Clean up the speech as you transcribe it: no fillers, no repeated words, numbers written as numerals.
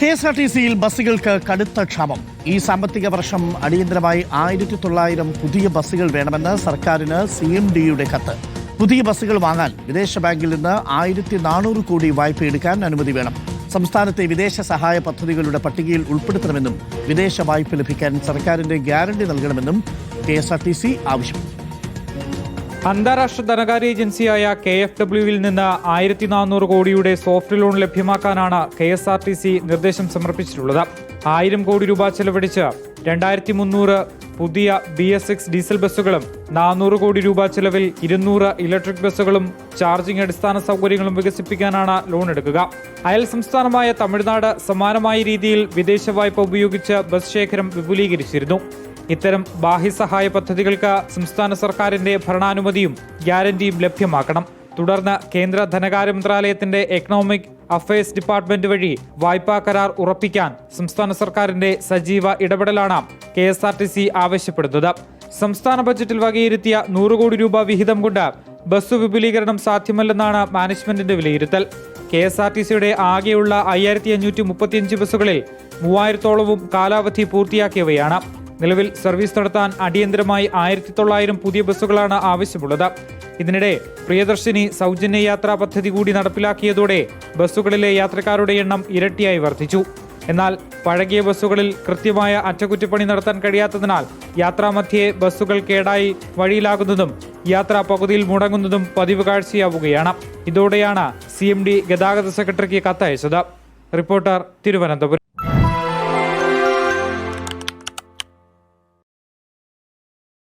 കെഎസ്ആർടിസിയിൽ ബസ്സുകൾക്ക് കടുത്ത ക്ഷാമം. ഈ സാമ്പത്തിക വർഷം അടിയന്തരമായി 1900 പുതിയ ബസ്സുകൾ വേണമെന്ന് സർക്കാരിന് CMDയുടെ കത്ത്. പുതിയ ബസ്സുകൾ വാങ്ങാൻ വിദേശ ബാങ്കിൽ നിന്ന് 1400 കോടി വായ്പ എടുക്കാൻ അനുമതി വേണം. സംസ്ഥാനത്തെ വിദേശ സഹായ പദ്ധതികളുടെ പട്ടികയിൽ ഉൾപ്പെടുത്തണമെന്നും വിദേശ വായ്പ ലഭിക്കാൻ സർക്കാരിന്റെ ഗ്യാരണ്ടി നൽകണമെന്നും KSRTC ആവശ്യപ്പെട്ടു. അന്താരാഷ്ട്ര ധനകാര്യ ഏജൻസിയായ KfW-വിൽ നിന്ന് 1400 കോടിയുടെ സോഫ്റ്റ് ലോൺ ലഭ്യമാക്കാനാണ് KSRTC നിർദ്ദേശം സമർപ്പിച്ചിട്ടുള്ളത്. 1000 കോടി രൂപ ചെലവഴിച്ച് 2300 പുതിയ BS6 ഡീസൽ ബസ്സുകളും 400 കോടി രൂപ ചെലവിൽ 200 ഇലക്ട്രിക് ബസ്സുകളും ചാർജിംഗ് അടിസ്ഥാന സൗകര്യങ്ങളും വികസിപ്പിക്കാനാണ് ലോൺ എടുക്കുക. അയൽ സംസ്ഥാനമായ തമിഴ്നാട് സമാനമായ രീതിയിൽ വിദേശ വായ്പ ഉപയോഗിച്ച് ബസ് ശേഖരം വിപുലീകരിച്ചിരുന്നു. ഇത്തരം ബാഹ്യസഹായ പദ്ധതികൾക്ക് സംസ്ഥാന സർക്കാരിന്റെ ഭരണാനുമതിയും ഗ്യാരണ്ടിയും ലഭ്യമാക്കണം. തുടർന്ന് കേന്ദ്ര ധനകാര്യ മന്ത്രാലയത്തിന്റെ എക്കണോമിക് അഫയേഴ്സ് ഡിപ്പാർട്ട്മെന്റ് വഴി വായ്പാ കരാർ ഉറപ്പിക്കാൻ സംസ്ഥാന സർക്കാരിന്റെ സജീവ ഇടപെടലാണ് KSRTC ആവശ്യപ്പെടുന്നത്. സംസ്ഥാന ബജറ്റിൽ വകയിരുത്തിയ 100 കോടി രൂപ വിഹിതം കൊണ്ട് ബസ് വിപുലീകരണം സാധ്യമല്ലെന്നാണ് മാനേജ്മെന്റിന്റെ വിലയിരുത്തൽ. KSRTCയുടെ ആകെയുള്ള 5535 ബസ്സുകളിൽ 3000-ഓളവും കാലാവധി പൂർത്തിയാക്കിയവയാണ്. നിലവിൽ സർവീസ് നടത്താൻ അടിയന്തരമായി 1900 പുതിയ ബസ്സുകളാണ് ആവശ്യമുള്ളത്. ഇതിനിടെ പ്രിയദർശിനി സൗജന്യ യാത്രാ പദ്ധതി കൂടി നടപ്പിലാക്കിയതോടെ ബസ്സുകളിലെ യാത്രക്കാരുടെ എണ്ണം ഇരട്ടിയായി വർദ്ധിച്ചു. എന്നാൽ പഴകിയ ബസ്സുകളിൽ കൃത്യമായ അറ്റകുറ്റപ്പണി നടത്താൻ കഴിയാത്തതിനാൽ യാത്രാമധ്യേ ബസ്സുകൾ കേടായി വഴിയിലാകുന്നതും യാത്ര പകുതിയിൽ മുടങ്ങുന്നതും പതിവ് കാഴ്ചയാവുകയാണ്. ഇതോടെയാണ് CMD ഗതാഗത സെക്രട്ടറിക്ക് കത്തയച്ചത്. റിപ്പോർട്ടർ, തിരുവനന്തപുരം.